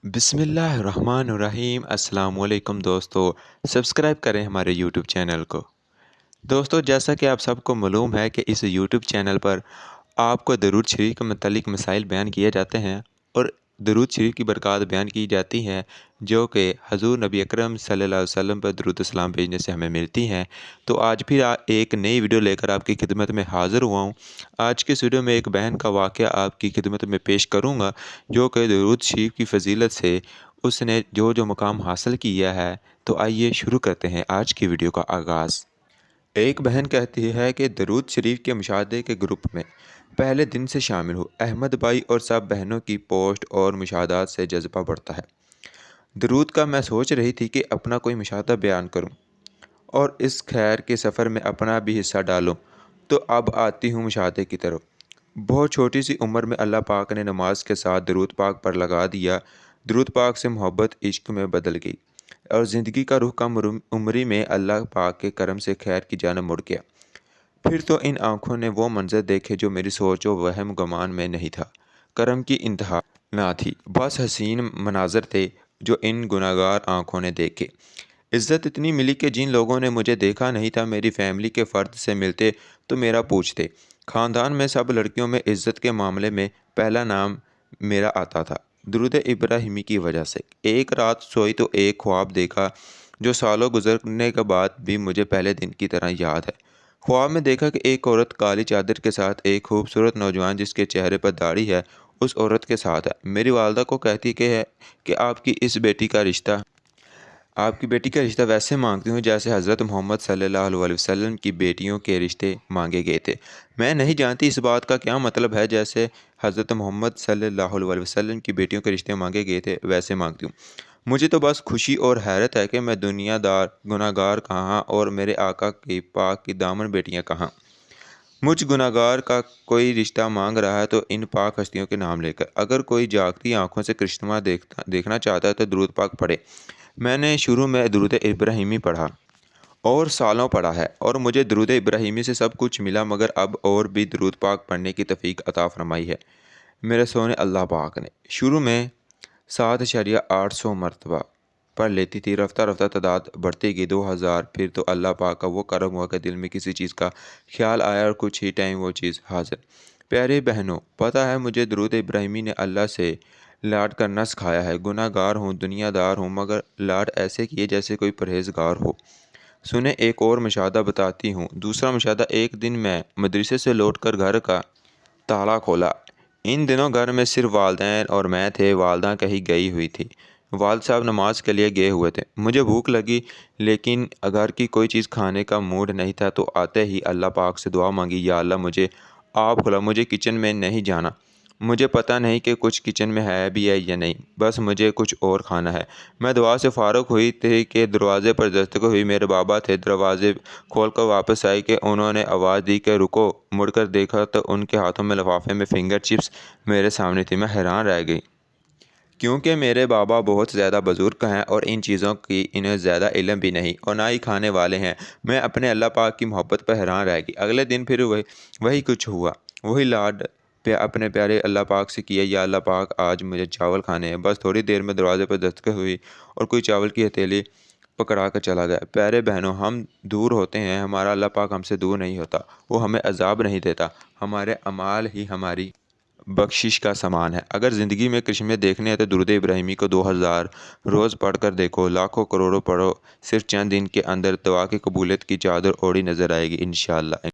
बिस्मिल्लाहिर्रहमानिर्रहीम। अस्सलाम वालेकुम दोस्तों, सब्सक्राइब करें हमारे यूट्यूब चैनल को। दोस्तों, जैसा कि आप सबको मालूम है कि इस यूट्यूब चैनल पर आपको दरूद शरीफ के मतलब मसाइल बयान किए जाते हैं और दरूद शरीफ की बरक़ात बयान की जाती हैं, जो कि हज़ूर नबी अकरम सल्लल्लाहु अलैहि वसल्लम पर दरूद व सलाम भेजने से हमें मिलती हैं। तो आज फिर एक नई वीडियो लेकर आपकी खिदमत में हाज़िर हुआ हूँ। आज की इस वीडियो में एक बहन का वाक़या आपकी खिदमत में पेश करूँगा, जो कि दरूद शरीफ की फ़जीलत से उसने जो मुकाम हासिल किया है। तो आइए शुरू करते हैं आज की वीडियो का आगाज़। एक बहन कहती है कि दरूद शरीफ के मुशाहदे के ग्रुप में पहले दिन से शामिल हूँ। अहमद भाई और सब बहनों की पोस्ट और मुशाहदात से जज्बा बढ़ता है। दरूद का मैं सोच रही थी कि अपना कोई मुशाहदा बयान करूँ और इस खैर के सफ़र में अपना भी हिस्सा डालूँ। तो अब आती हूँ मुशाहदे की तरफ। बहुत छोटी सी उम्र में अल्लाह पाक ने नमाज के साथ दरूद पाक पर लगा दिया। दरूद पाक से मोहब्बत इश्क में बदल गई और ज़िंदगी का रुख कम उम्री में अल्लाह पाक के करम से खैर की जानब मुड़ गया। फिर तो इन आँखों ने वो मंज़र देखे जो मेरी सोच व वहम गुमान में नहीं था। करम की इंतहा ना थी, बस हसीन मनाज़र थे जो इन गुनाहगार आँखों ने देखे। इज़्ज़त इतनी मिली कि जिन लोगों ने मुझे देखा नहीं था, मेरी फैमिली के फ़र्द से मिलते तो मेरा पूछते। ख़ानदान में सब लड़कियों में इज़्ज़त के मामले में पहला नाम मेरा आता था, दुरूद इब्राहिमी की वजह से। एक रात सोई तो एक ख्वाब देखा जो सालों गुजरने के बाद भी मुझे पहले दिन की तरह याद है। ख्वाब में देखा कि एक औरत काली चादर के साथ एक खूबसूरत नौजवान जिसके चेहरे पर दाढ़ी है उस औरत के साथ है। मेरी वालदा को कहती है कि आपकी बेटी का रिश्ता वैसे मांगती हूँ जैसे हज़रत मोहम्मद सल्लल्लाहु अलैहि वसल्लम की बेटियों के रिश्ते मांगे गए थे। मैं नहीं जानती इस बात का क्या मतलब है। जैसे हज़रत मोहम्मद सल्लल्लाहु अलैहि वसल्लम की बेटियों के रिश्ते मांगे गए थे वैसे मांगती हूँ। मुझे तो बस खुशी और हैरत है कि मैं दुनियादार गुनाहगार कहाँ और मेरे आका की पाक की दामन बेटियाँ कहाँ। मुझ गुनाहगार का कोई रिश्ता मांग रहा है तो इन पाक हस्तियों के नाम लेकर। अगर कोई जागती आंखों से करिश्मा देखना चाहता है तो दुरूद पाक पढ़े। मैंने शुरू में दुरूद इब्राहिमी पढ़ा और सालों पढ़ा है और मुझे दुरूद इब्राहिमी से सब कुछ मिला, मगर अब और भी दुरूद पाक पढ़ने की तौफीक अता फरमाई है मेरे सोने अल्लाह पाक ने। शुरू में 7,800 मरतबा पढ़ लेती थी, रफ्ता रफ्ता तादाद बढ़ती गई 2000। फिर तो अल्लाह पाक का वो करम हुआ कि दिल में किसी चीज़ का ख्याल आया और कुछ ही टाइम वो चीज़ हाजिर। प्यारे बहनों, पता है मुझे दुरूद इब्राहिमी ने अल्लाह से लाड करना सिखाया है। गुनाहगार हूँ, दुनियादार हूँ, मगर लाड ऐसे किए जैसे कोई परहेजगार हो। सुने एक और मुशाहदा बताती हूँ। दूसरा मुशाहदा, एक दिन मैं मदरसे से लौटकर घर का ताला खोला। इन दिनों घर में सिर्फ वालदैन और मैं थे। वालदा कहीं गई हुई थी, वालिद साहब नमाज के लिए गए हुए थे। मुझे भूख लगी लेकिन घर की कोई चीज़ खाने का मूड नहीं था, तो आते ही अल्लाह पाक से दुआ मांगी, या अल्लाह मुझे आप खुला, मुझे किचन में नहीं जाना। मुझे पता नहीं कि कुछ किचन में है भी है या नहीं, बस मुझे कुछ और खाना है। मैं दुआ से फ़ारुग हुई थी कि दरवाज़े पर दस्तक हुई। मेरे बाबा थे। दरवाज़े खोलकर वापस आई कि उन्होंने आवाज़ दी कि रुको। मुड़कर देखा तो उनके हाथों में लिफाफे में फिंगर चिप्स मेरे सामने थी। मैं हैरान रह गई क्योंकि मेरे बाबा बहुत ज़्यादा बुज़ुर्ग हैं और इन चीज़ों की इन्हें ज़्यादा इल्म भी नहीं और ना ही खाने वाले हैं। मैं अपने अल्लाह पाक की मोहब्बत पर हैरान रह गई। अगले दिन फिर वही कुछ हुआ। वही लाड अपने प्यारे अल्लाह पाक से किया, या अल्लाह पाक आज मुझे चावल खाने हैं। बस थोड़ी देर में दरवाज़े पर दस्तक हुई और कोई चावल की हथेली पकड़ा कर चला गया। प्यारे बहनों, हम दूर होते हैं, हमारा अल्लाह पाक हमसे दूर नहीं होता। वो हमें अजाब नहीं देता। हमारे अमाल ही हमारी बख्शिश का समान है। अगर ज़िंदगी में करिश्मे देखने हैं तो दुरूद इब्राहिमी को 2000 रोज़ पढ़ कर देखो, लाखों करोड़ों पढ़ो, सिर्फ चंद दिन के अंदर दुआ की कबूलियत की चादर ओढ़ी नज़र आएगी इंशाअल्लाह।